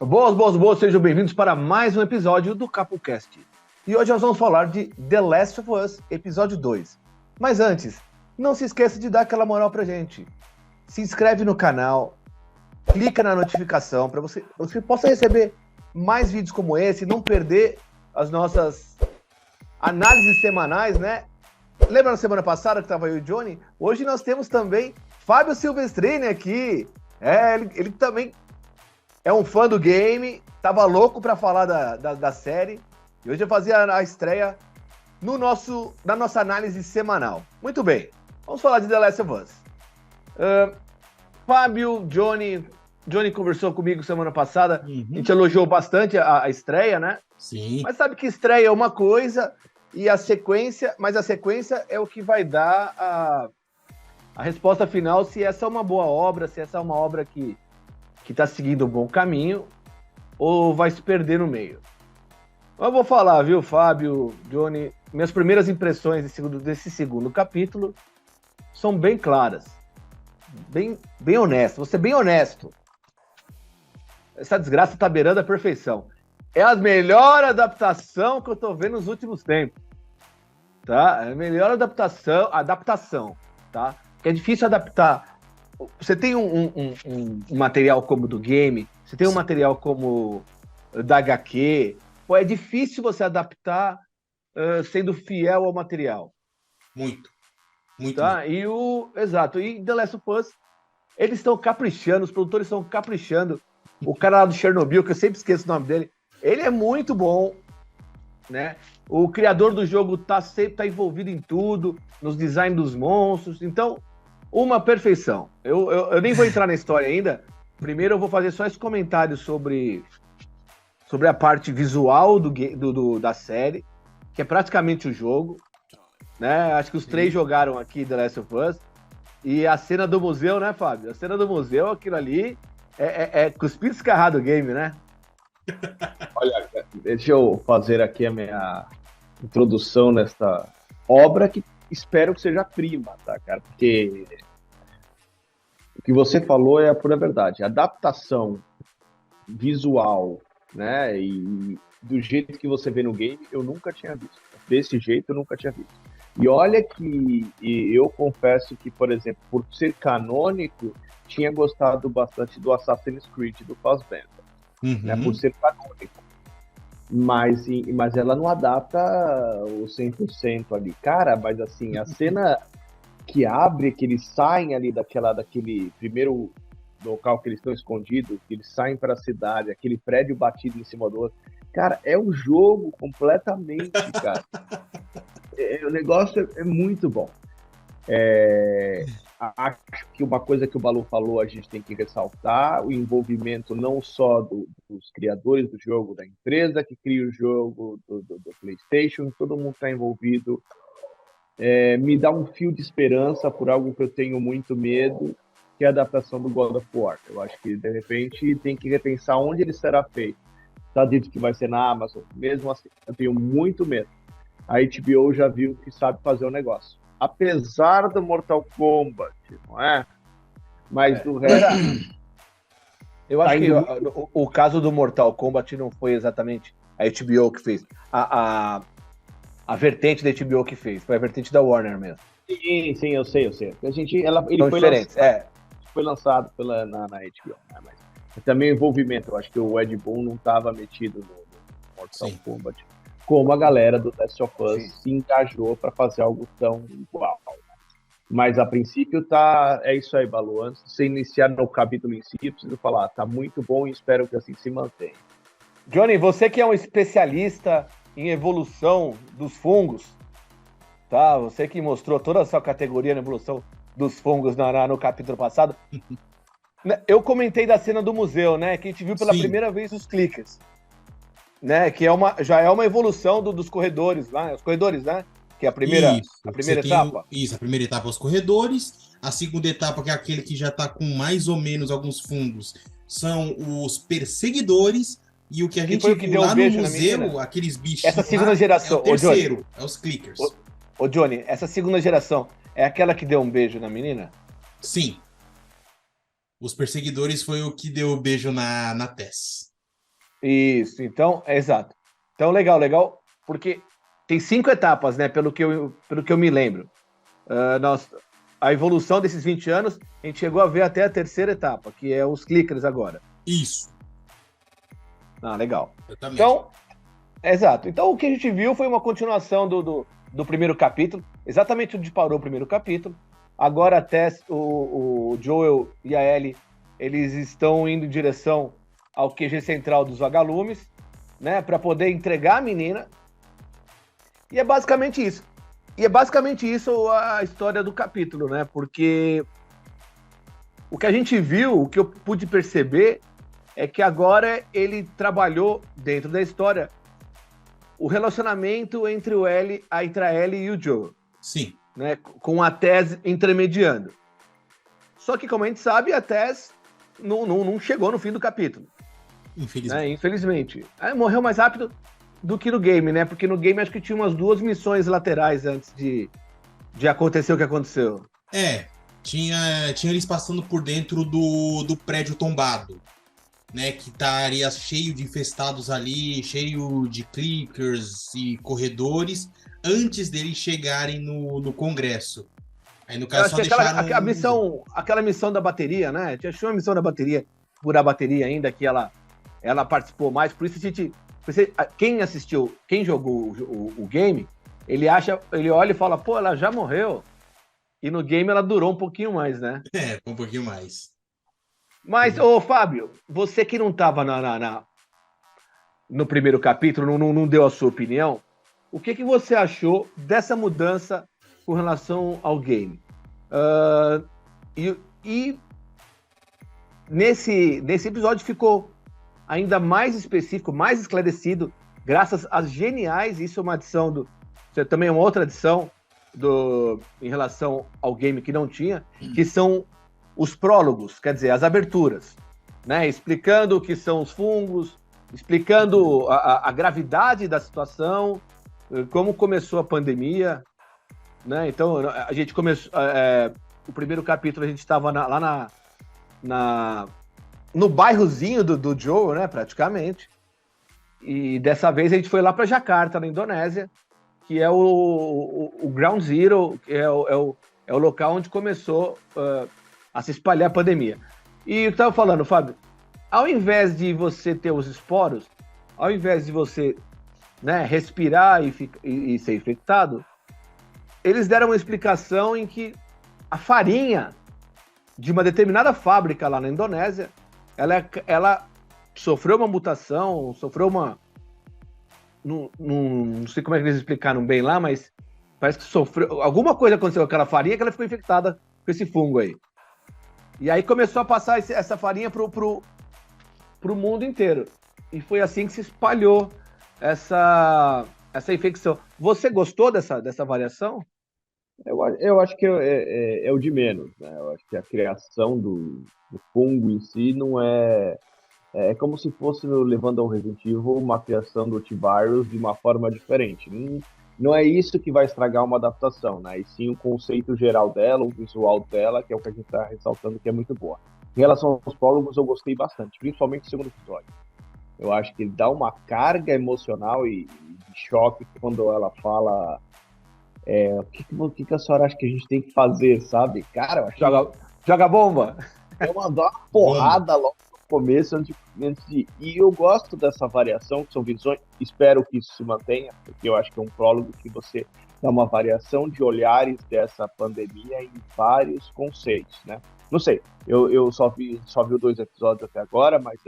Boas, boas, boas, sejam bem-vindos para mais um episódio do CapoCast. E hoje nós vamos falar de The Last of Us, episódio 2. Mas antes, não se esqueça de dar aquela moral pra gente. Se inscreve no canal, clica na notificação para você possa receber mais vídeos como esse, não perder as nossas análises semanais, né? Lembra na semana passada que estava eu e o Johnny? Hoje nós temos também Fábio Silvestrini aqui. Ele também é um fã do game, tava louco para falar da série. E hoje eu fazia a estreia na nossa análise semanal. Muito bem, vamos falar de The Last of Us. Fábio, Johnny conversou comigo semana passada, A gente elogiou bastante a estreia, né? Sim. Mas sabe que estreia é uma coisa e a sequência é o que vai dar a resposta final, se essa é uma boa obra, se essa é uma obra que está seguindo um bom caminho ou vai se perder no meio. Eu vou falar, viu, Fábio, Johnny, minhas primeiras impressões desse segundo capítulo são bem claras, bem honestas, vou ser bem honesto. Essa desgraça tá beirando a perfeição. É a melhor adaptação que eu tô vendo nos últimos tempos, tá? É a melhor adaptação, tá? Que é difícil adaptar. Você tem um material como do game, você tem um material como da HQ, é difícil você adaptar sendo fiel ao material. Muito. Tá? Muito. Exato. E The Last of Us, eles estão caprichando, os produtores estão caprichando. O cara lá do Chernobyl, que eu sempre esqueço o nome dele, ele é muito bom, né? O criador do jogo sempre tá envolvido em tudo, nos designs dos monstros. Então, uma perfeição. Eu nem vou entrar na história ainda. Primeiro eu vou fazer só esse comentário sobre a parte visual da série, que é praticamente o jogo, né? Acho que os três jogaram aqui The Last of Us. E a cena do museu, né, Fábio? A cena do museu, aquilo ali é cuspir descarrado o game, né? Olha, deixa eu fazer aqui a minha introdução nesta obra que espero que seja prima, tá, cara? Porque o que você falou é a pura verdade. A adaptação visual, né, e do jeito que você vê no game, eu nunca tinha visto. Desse jeito, eu nunca tinha visto. E olha que eu confesso que, por exemplo, por ser canônico, tinha gostado bastante do Assassin's Creed do Fassbender, né, por ser canônico. Mas ela não adapta o 100% ali. Cara, mas assim, a cena que abre, que eles saem ali daquele primeiro local que eles estão escondidos, que eles saem para a cidade, aquele prédio batido em cima do outro. Cara, é um jogo completamente, cara. O negócio é muito bom. Acho que uma coisa que o Balu falou, a gente tem que ressaltar, o envolvimento não só dos criadores do jogo, da empresa que cria o jogo, do PlayStation, todo mundo está envolvido. Me dá um fio de esperança por algo que eu tenho muito medo, que é a adaptação do God of War. Eu acho que, de repente, tem que repensar onde ele será feito. Está dito que vai ser na Amazon. Mesmo assim, eu tenho muito medo. A HBO já viu que sabe fazer o negócio. Apesar do Mortal Kombat, não é? Mas do resto... Eu acho que o caso do Mortal Kombat não foi exatamente a HBO que fez. A vertente da HBO que fez. Foi a vertente da Warner mesmo. Sim, eu sei. Ele foi diferentes, foi lançado na HBO, né? Mas também o envolvimento. Eu acho que o Ed Boon não estava metido no Mortal Kombat. Como a galera do Last of Us se engajou para fazer algo tão igual. Mas a princípio é isso aí, Balu. Antes de você iniciar no capítulo em si, eu preciso falar, tá muito bom e espero que assim se mantenha. Johnny, você que é um especialista em evolução dos fungos, tá? Você que mostrou toda a sua categoria na evolução dos fungos no capítulo passado. Eu comentei da cena do museu, né? Que a gente viu pela primeira vez os clickers. Né, que já é uma evolução dos corredores, né? Os corredores, né? Que é a primeira etapa. A primeira etapa é os corredores, a segunda etapa, que é aquele que já está com mais ou menos alguns fungos, são os perseguidores, e o que a gente viu lá no museu, aqueles bichos. Essa segunda geração, é o terceiro, é os clickers. Ô Johnny, essa segunda geração é aquela que deu um beijo na menina? Sim. Os perseguidores foi o que deu o beijo na Tess. Isso, então, exato. Então, legal, porque tem 5 etapas, né, pelo que eu me lembro. A evolução desses 20 anos, a gente chegou a ver até a terceira etapa, que é os clickers agora. Isso. Legal. Exatamente. Então, exato. Então, o que a gente viu foi uma continuação do primeiro capítulo, exatamente onde parou o primeiro capítulo. Agora, até o Joel e a Ellie, eles estão indo em direção ao QG central dos vagalumes, né, para poder entregar a menina. E é basicamente isso. E é basicamente isso a história do capítulo, né? Porque o que a gente viu, o que eu pude perceber, é que agora ele trabalhou dentro da história o relacionamento entre a Ellie e o Joel. Sim. Né? Com a Tess intermediando. Só que, como a gente sabe, a Tess não chegou no fim do capítulo. Infelizmente. Morreu mais rápido do que no game, né? Porque no game acho que tinha umas 2 missões laterais antes de acontecer o que aconteceu. Tinha eles passando por dentro do prédio tombado, né? Que estaria cheio de infestados ali, cheio de clickers e corredores, antes deles chegarem no Congresso. Aí, no caso, só deixaram... Aquela missão da bateria, né? Tinha uma missão da bateria, por a bateria ainda, que ela participou mais, por isso quem jogou o game, ele olha e fala, pô, ela já morreu. E no game ela durou um pouquinho mais, né? Um pouquinho mais. Mas, ô Fábio, você que não estava no primeiro capítulo, não deu a sua opinião, o que você achou dessa mudança com relação ao game? E nesse episódio ficou ainda mais específico, mais esclarecido, graças às geniais, isso é uma adição também é uma outra adição em relação ao game que não tinha, que são os prólogos, quer dizer, as aberturas, né? Explicando o que são os fungos, explicando a gravidade da situação, como começou a pandemia, né? Então, a gente começou... o primeiro capítulo a gente estava lá no bairrozinho do Joe, né, praticamente. E dessa vez a gente foi lá para Jakarta, na Indonésia, que é o Ground Zero, que é o local onde começou a se espalhar a pandemia. E eu estava falando, Fábio, ao invés de você ter os esporos, ao invés de você, né, respirar e ser infectado, eles deram uma explicação em que a farinha de uma determinada fábrica lá na Indonésia, ela sofreu uma mutação, sofreu uma... Não sei como é que eles explicaram bem lá, mas parece que sofreu... Alguma coisa aconteceu com aquela farinha que ela ficou infectada com esse fungo aí. E aí começou a passar essa farinha pro mundo inteiro. E foi assim que se espalhou essa infecção. Você gostou dessa variação? Eu acho que é o de menos, né? Eu acho que a criação do fungo em si não é... É como se fosse, levando ao Resident Evil, uma criação do T-Virus de uma forma diferente. Não é isso que vai estragar uma adaptação, né? E sim o conceito geral dela, o visual dela, que é o que a gente está ressaltando, que é muito boa. Em relação aos prólogos, eu gostei bastante, principalmente o segundo episódio. Eu acho que ele dá uma carga emocional e de choque quando ela fala... o que a senhora acha que a gente tem que fazer, sabe? Cara, eu acho Joga bomba! É uma porrada logo no começo, antes de... E eu gosto dessa variação, que são visões, espero que isso se mantenha, porque eu acho que é um prólogo que você dá uma variação de olhares dessa pandemia em vários conceitos, né? Não sei, eu só vi 2 episódios até agora, mas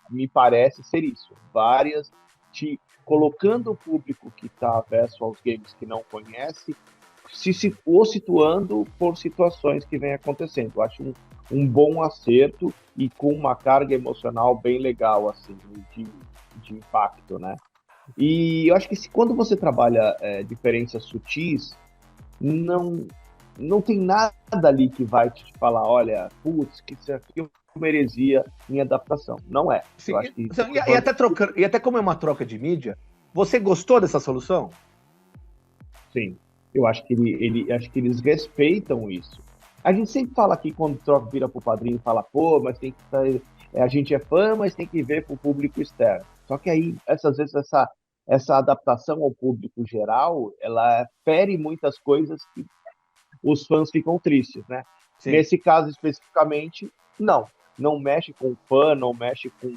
me parece ser isso. Várias, colocando o público que está avesso aos games que não conhece, se situando por situações que vem acontecendo. Eu acho um bom acerto e com uma carga emocional bem legal, assim, de impacto, né? E eu acho que quando você trabalha diferenças sutis, não tem nada ali que vai te falar, olha, putz, que isso aqui é uma heresia em adaptação. Não é. Sim, eu acho que... e até como é uma troca de mídia, você gostou dessa solução? Sim. Eu acho que acho que eles respeitam isso. A gente sempre fala aqui, quando vira pro padrinho e fala, pô, mas tem que estar... a gente é fã, mas tem que ver para o público externo. Só que aí, essas vezes, essa adaptação ao público geral, ela fere muitas coisas que os fãs ficam tristes, né? Sim. Nesse caso especificamente, não mexe com o fã, não mexe com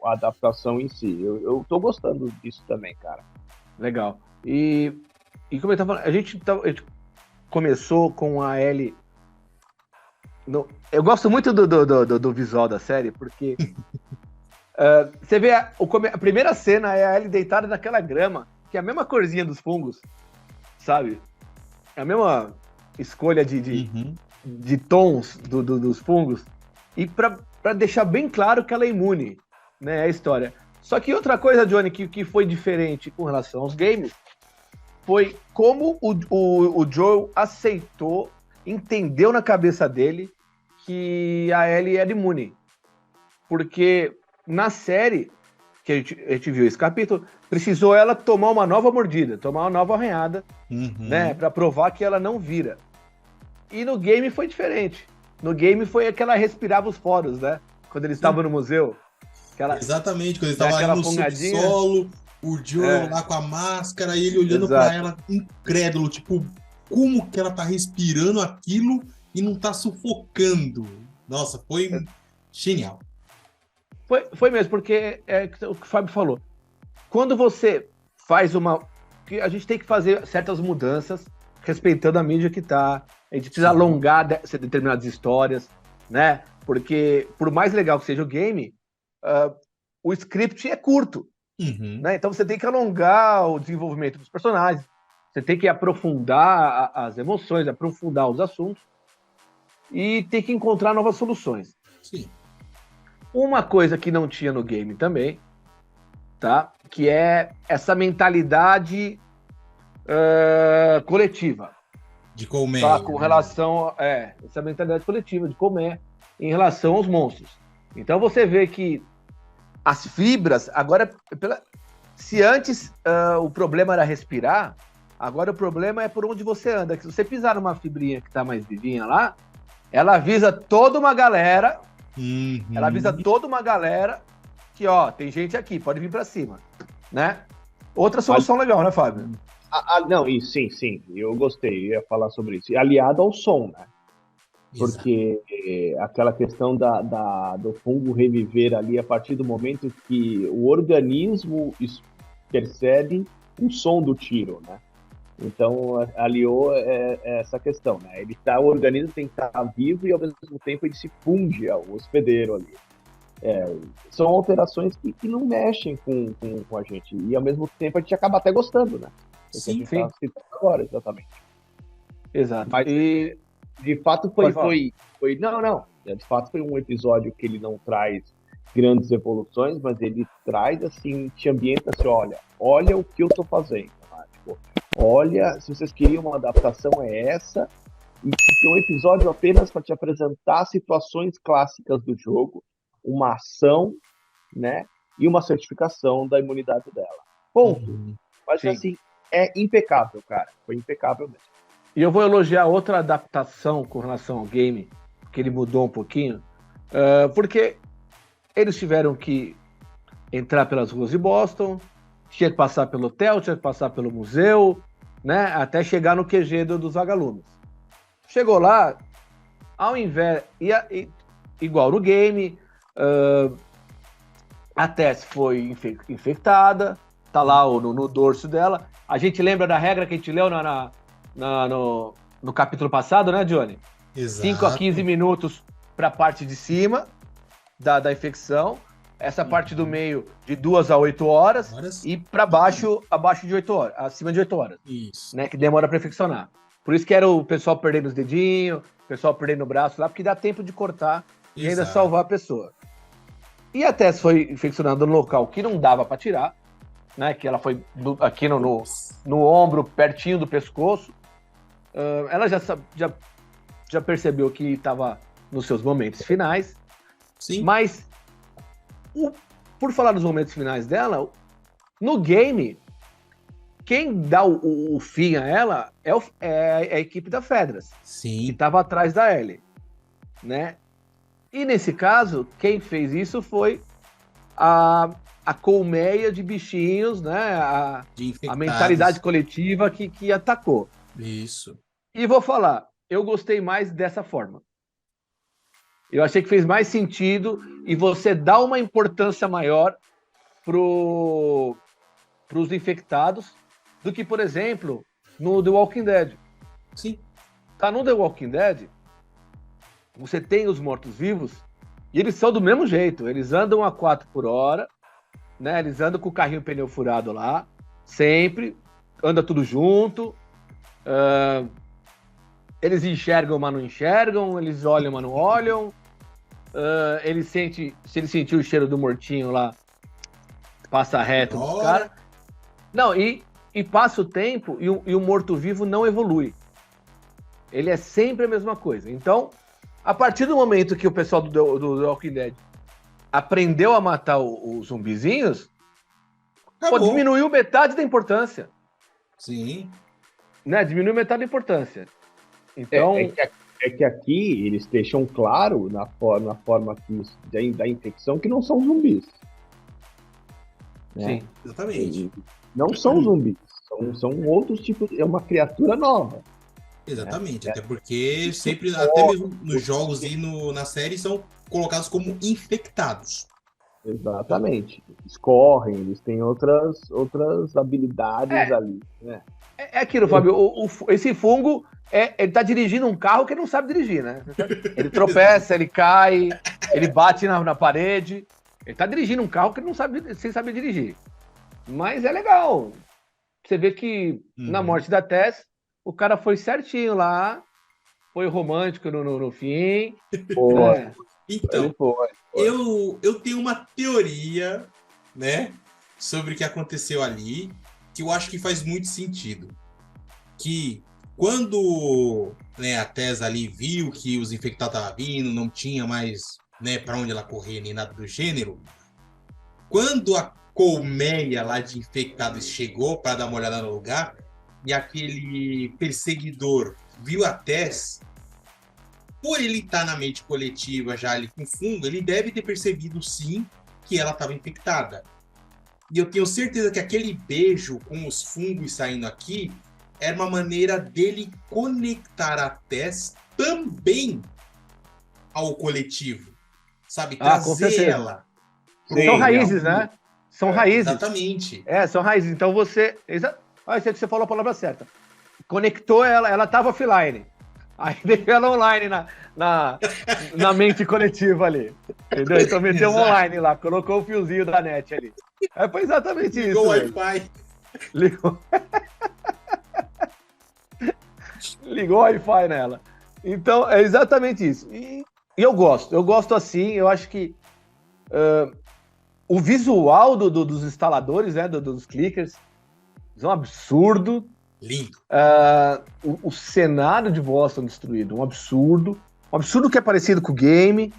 a adaptação em si. Eu tô gostando disso também, cara. Legal. E como eu tava falando, a gente começou com a Ellie. Eu gosto muito do visual da série, porque você vê a primeira cena é a Ellie deitada naquela grama, que é a mesma corzinha dos fungos, sabe? É a mesma escolha de tons dos fungos. E para deixar bem claro que ela é imune, né? É a história. Só que outra coisa, Johnny, que foi diferente com relação aos games, foi como o Joel aceitou, entendeu na cabeça dele que a Ellie era imune. Porque na série, que a gente viu esse capítulo, precisou ela tomar uma nova mordida, tomar uma nova arranhada, né? Pra provar que ela não vira. E no game foi diferente. No game foi que ela respirava os poros, né? Quando eles estavam no museu. Exatamente, quando ele estava ali no subsolo, o Joel lá com a máscara, e ele olhando pra ela, incrédulo, tipo, como que ela tá respirando aquilo e não tá sufocando? Nossa, foi genial. Foi mesmo, porque é o que o Fábio falou. Quando você faz que a gente tem que fazer certas mudanças, respeitando a mídia que tá. A gente precisa alongar determinadas histórias, né? Porque, por mais legal que seja o game, o script é curto, né? Então você tem que alongar o desenvolvimento dos personagens, você tem que aprofundar as emoções, aprofundar os assuntos e tem que encontrar novas soluções. Sim. Uma coisa que não tinha no game também, tá? Que é essa mentalidade coletiva. De colmeia. Tá? Com relação essa mentalidade coletiva de colmeia em relação aos monstros. Então você vê que as fibras, agora, se antes o problema era respirar, agora o problema é por onde você anda. Se você pisar numa fibrinha que tá mais vivinha lá, ela avisa toda uma galera, que, ó, tem gente aqui, pode vir para cima, né? Outra solução legal, né, Fábio? Não, sim, eu gostei, eu ia falar sobre isso. E aliado ao som, né? Porque aquela questão do fungo reviver ali a partir do momento que o organismo percebe o som do tiro, né? Então, aliou essa questão, né? O organismo tem que estar vivo e, ao mesmo tempo, ele se funde ao hospedeiro ali. São alterações que não mexem com a gente. E, ao mesmo tempo, a gente acaba até gostando, né? Sim. Tá citando agora, exatamente. Exato. Mas, de fato, foi... Não. De fato, foi um episódio que ele não traz grandes evoluções, mas ele traz, assim, te ambienta assim, olha o que eu tô fazendo. Tá? Tipo, olha, se vocês queriam uma adaptação é essa, e tem um episódio apenas para te apresentar situações clássicas do jogo, uma ação, né, e uma certificação da imunidade dela. Ponto. Mas assim, é impecável, cara. Foi impecável mesmo. E eu vou elogiar outra adaptação com relação ao game, que ele mudou um pouquinho, porque eles tiveram que entrar pelas ruas de Boston, tinha que passar pelo hotel, tinha que passar pelo museu, né, até chegar no QG dos vagalumes. Chegou lá, ao invés... igual no game, a Tess foi infectada, tá lá no dorso dela. A gente lembra da regra que a gente leu no capítulo passado, né, Johnny? Exato. 5 a 15 minutos para a parte de cima da infecção, essa parte do meio de 2 a 8 horas e para baixo, abaixo de 8 horas, acima de 8 horas. Isso. Né, que demora para infeccionar. Por isso que era o pessoal perdendo os dedinhos, o pessoal perdendo o braço lá, porque dá tempo de cortar e ainda salvar a pessoa. E a Tess foi infeccionada no local que não dava para tirar, né? Que ela foi aqui no ombro, pertinho do pescoço. Ela já percebeu que estava nos seus momentos finais. Sim. Mas, por falar nos momentos finais dela, no game, quem dá o fim a ela é a equipe da Fedras. Sim. Que estava atrás da Ellie, né? E nesse caso, quem fez isso foi a colmeia de bichinhos, né? A mentalidade coletiva que atacou. Isso. E vou falar, eu gostei mais dessa forma. Eu achei que fez mais sentido e você dá uma importância maior para os infectados do que, por exemplo, no The Walking Dead. Sim. Tá no The Walking Dead, você tem os mortos-vivos e eles são do mesmo jeito. Eles andam a 4 por hora, né? Eles andam com o carrinho pneu furado lá, sempre, anda tudo junto. Eles enxergam, mas não enxergam. Eles olham, mas não olham. Se ele sentir o cheiro do mortinho lá, passa reto dos caras. Não, e passa o tempo e o morto-vivo não evolui. Ele é sempre a mesma coisa. Então, a partir do momento que o pessoal do Walking Dead aprendeu a matar os zumbizinhos, diminuiu metade da importância. Sim. Né? Diminuiu metade da importância. Então... É que aqui eles deixam claro na forma da infecção que não são zumbis. Sim, né? Exatamente. Não são zumbis, são outros tipos, é uma criatura nova. Exatamente, até porque sempre, até mesmo nos jogos e na série, são colocados como infectados. Exatamente. Eles correm, eles têm outras habilidades ali. Né? É aquilo, Fábio, esse fungo, ele tá dirigindo um carro que ele não sabe dirigir, né? Ele tropeça, ele cai, ele bate na parede. Ele tá dirigindo um carro que ele não sabe, sem saber dirigir. Mas é legal. Você vê que na morte da Tess, o cara foi certinho lá, foi romântico no fim. Né? Então, eu tenho uma teoria, né, sobre o que aconteceu ali, que eu acho que faz muito sentido. Que quando, né, a Tess ali viu que os infectados estavam vindo, não tinha mais, né, para onde ela correr nem nada do gênero, quando a colmeia lá de infectados chegou para dar uma olhada no lugar, e aquele perseguidor viu a Tess, por ele estar na mente coletiva já ali com fungo, ele deve ter percebido sim que ela estava infectada. E eu tenho certeza que aquele beijo com os fungos saindo aqui era uma maneira dele conectar a Tess também ao coletivo. Sabe? Trazer ela. São raízes, né? São raízes. Exatamente. São raízes. Então você... Você falou a palavra certa. Conectou ela estava offline. Aí deixou ela online na mente coletiva ali. Entendeu? Então meteu um online lá, colocou o fiozinho da net ali. Foi exatamente isso. Ligou o Wi-Fi. Ligou o Wi-Fi nela. Então, é exatamente isso. E eu gosto assim, eu acho que o visual dos instaladores, né, dos clickers, é um absurdo. Lindo. O cenário de Boston destruído, um absurdo. Um absurdo que é parecido com o game,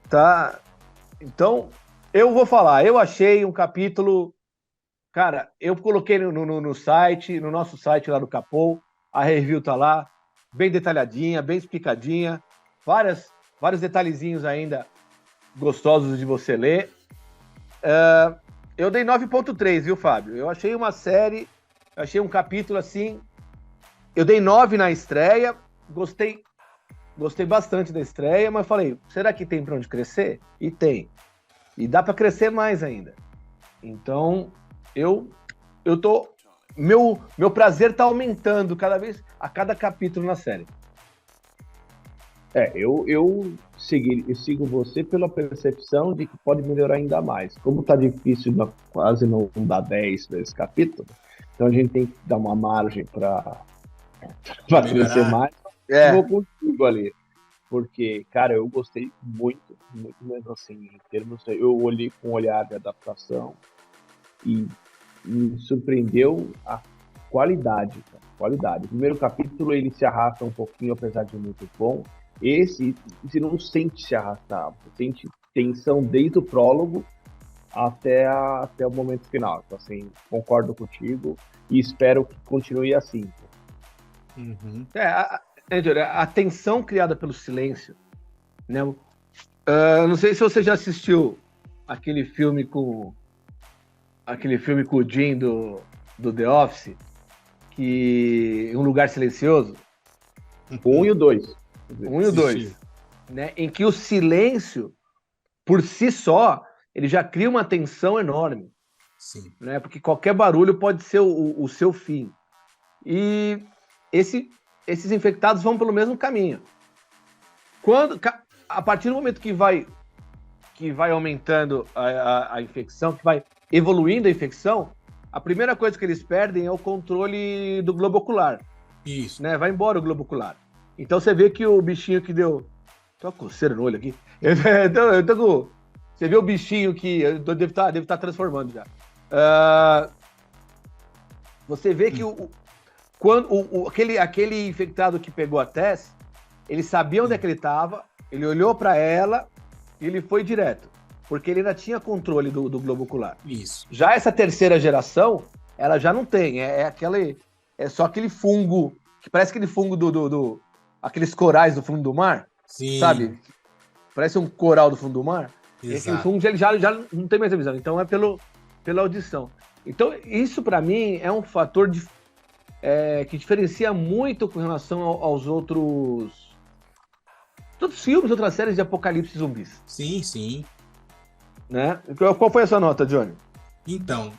tá? Então, eu vou falar, eu achei um capítulo... Cara, eu coloquei no site, no nosso site lá do Capô, a review tá lá, bem detalhadinha, bem explicadinha, vários detalhezinhos ainda gostosos de você ler. Eu dei 9.3, viu, Fábio? Eu achei uma série, achei um capítulo assim, eu dei 9 na estreia, gostei bastante da estreia, mas falei, será que tem pra onde crescer? E tem. E dá pra crescer mais ainda. Então, eu tô... Meu prazer tá aumentando a cada capítulo na série. Eu sigo você pela percepção de que pode melhorar ainda mais. Como tá difícil, quase não dá 10 nesse capítulo, então a gente tem que dar uma margem para crescer mais. Eu vou contigo ali. Porque, cara, eu gostei muito, muito mesmo assim, em termos... Eu olhei com um olhar de adaptação e me surpreendeu a qualidade, cara, qualidade. O primeiro capítulo, ele se arrasta um pouquinho, apesar de muito bom. Esse, você não sente se arrastar, você sente tensão desde o prólogo até o momento final. Então, assim, concordo contigo e espero que continue assim. A tensão criada pelo silêncio, né? Não sei se você já assistiu aquele filme com o Jim do The Office, que Um Lugar Silencioso. O 1 e o 2. Um e o 2. Né? Em que o silêncio, por si só, ele já cria uma tensão enorme. Sim. Né? Porque qualquer barulho pode ser o seu fim. E esses infectados vão pelo mesmo caminho. A partir do momento que vai aumentando a infecção, que vai evoluindo a infecção, a primeira coisa que eles perdem é o controle do globo ocular. Isso. Né? Vai embora o globo ocular. Então você vê que o bichinho que deu... Tô com coceira no olho aqui. Você vê o bichinho que... Deve estar transformando já. Você vê que aquele infectado que pegou a Tess, ele sabia onde é que ele estava, ele olhou para ela e ele foi direto, porque ele ainda tinha controle do globo ocular. Isso. Já essa terceira geração, ela já não tem, é só aquele fungo, que parece aquele fungo aqueles corais do fundo do mar, sim, sabe? Parece um coral do fundo do mar. Exato. Aquele fungo ele já não tem mais a visão, então é pela audição. Então isso para mim é um fator que diferencia muito com relação aos outros filmes, outras séries de apocalipse zumbis. Sim, sim. Né? Qual foi a sua nota, Johnny? Então,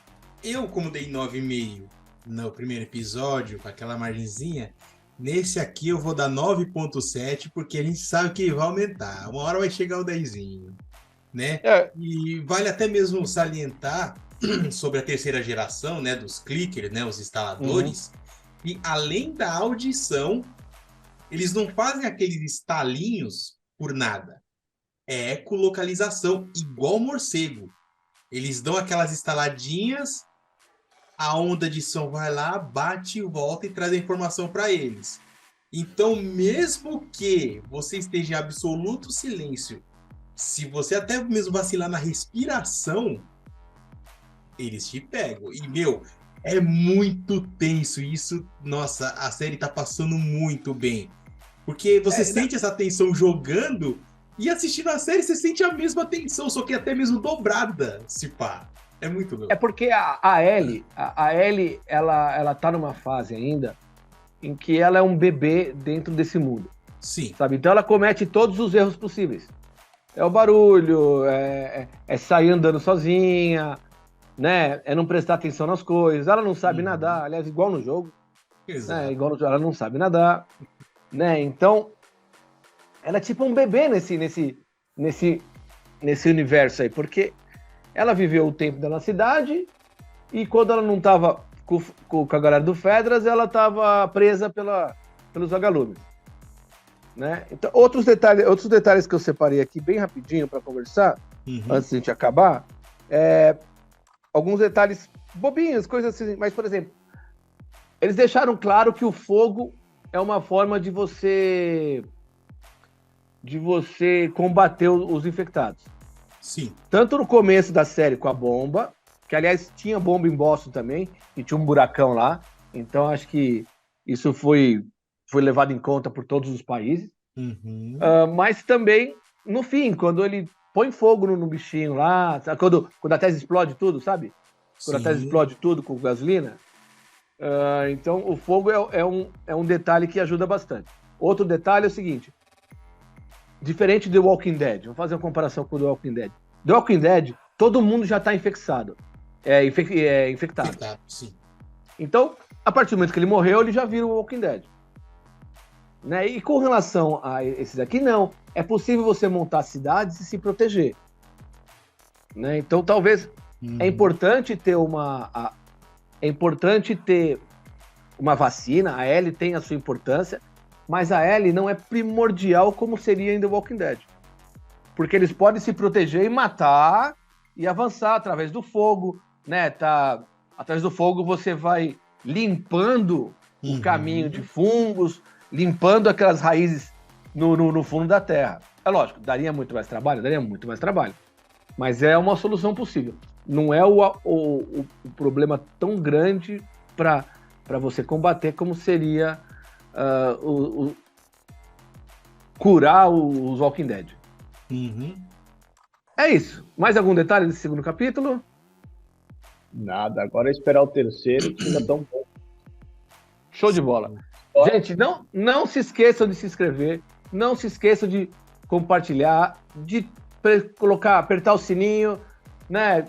eu como dei 9,5 no primeiro episódio, com aquela margenzinha, nesse aqui eu vou dar 9,7, porque a gente sabe que vai aumentar. Uma hora vai chegar o 10zinho, né? E vale até mesmo salientar sobre a terceira geração, né, dos clickers, né, os instaladores, e além da audição, eles não fazem aqueles estalinhos por nada. É ecolocalização, igual morcego. Eles dão aquelas estaladinhas, a onda de som vai lá, bate, volta e traz a informação para eles. Então, mesmo que você esteja em absoluto silêncio, se você até mesmo vacilar na respiração, eles te pegam. E, é muito tenso isso. Nossa, a série tá passando muito bem. Porque você sente essa tensão jogando e assistindo a série você sente a mesma tensão, só que até mesmo dobrada, se pá. É muito louco. É porque a Ellie, ela tá numa fase ainda em que ela é um bebê dentro desse mundo. Sim. Sabe? Então ela comete todos os erros possíveis. É o barulho, é sair andando sozinha, né? É não prestar atenção nas coisas. Ela não sabe nadar, aliás, igual no jogo. Exato. Né? Igual no jogo, ela não sabe nadar, né? Então, ela é tipo um bebê nesse universo aí, porque ela viveu o tempo dela na cidade e quando ela não estava com a galera do Fedras, ela estava presa pelos vagalumes. Né? Então, outros detalhes que eu separei aqui bem rapidinho para conversar, antes de a gente acabar, alguns detalhes bobinhos, coisas assim, mas, por exemplo, eles deixaram claro que o fogo é uma forma de você combater os infectados. Sim. Tanto no começo da série com a bomba, que aliás tinha bomba em Boston também, e tinha um buracão lá, então acho que isso foi levado em conta por todos os países. Mas também, no fim, quando ele põe fogo no bichinho lá, quando a Tess explode tudo, sabe? Quando a Tess explode tudo com gasolina. Então, o fogo é um detalhe que ajuda bastante. Outro detalhe é o seguinte, diferente do The Walking Dead, vamos fazer uma comparação com o The Walking Dead. The Walking Dead, todo mundo já está infectado. Infectado. Sim. Então, a partir do momento que ele morreu, ele já vira o Walking Dead. Né? E com relação a esses aqui, não. É possível você montar cidades e se proteger. Né? Então, talvez é importante ter uma vacina, a Ellie tem a sua importância, mas a Ellie não é primordial como seria em The Walking Dead. Porque eles podem se proteger e matar e avançar através do fogo, né? Através do fogo você vai limpando o caminho de fungos, limpando aquelas raízes no fundo da terra. É lógico, daria muito mais trabalho, mas é uma solução possível. Não é o problema tão grande para você combater como seria curar os Walking Dead. Uhum. É isso. Mais algum detalhe desse segundo capítulo? Nada, agora é esperar o terceiro, que ainda tão bom. Show de bola. Gente, não se esqueçam de se inscrever, não se esqueçam de compartilhar, de apertar o sininho, né?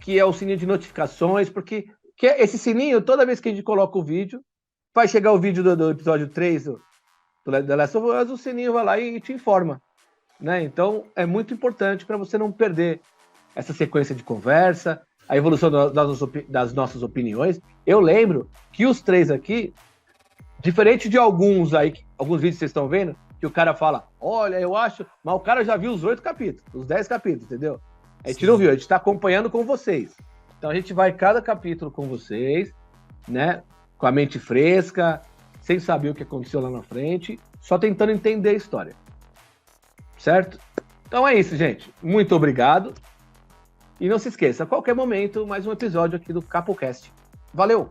Que é o sininho de notificações, porque esse sininho, toda vez que a gente coloca o vídeo, vai chegar o vídeo do episódio 3 do The Last of Us, o sininho vai lá e te informa, né? Então, é muito importante para você não perder essa sequência de conversa, a evolução das nossas opiniões. Eu lembro que os 3 aqui, diferente de alguns vídeos que vocês estão vendo, que o cara fala, olha, eu acho, mas o cara já viu os 8 capítulos, os 10 capítulos, entendeu? A gente não viu, a gente está acompanhando com vocês. Então a gente vai cada capítulo com vocês, né? Com a mente fresca, sem saber o que aconteceu lá na frente, só tentando entender a história. Certo? Então é isso, gente. Muito obrigado. E não se esqueça, a qualquer momento, mais um episódio aqui do CapoCast. Valeu!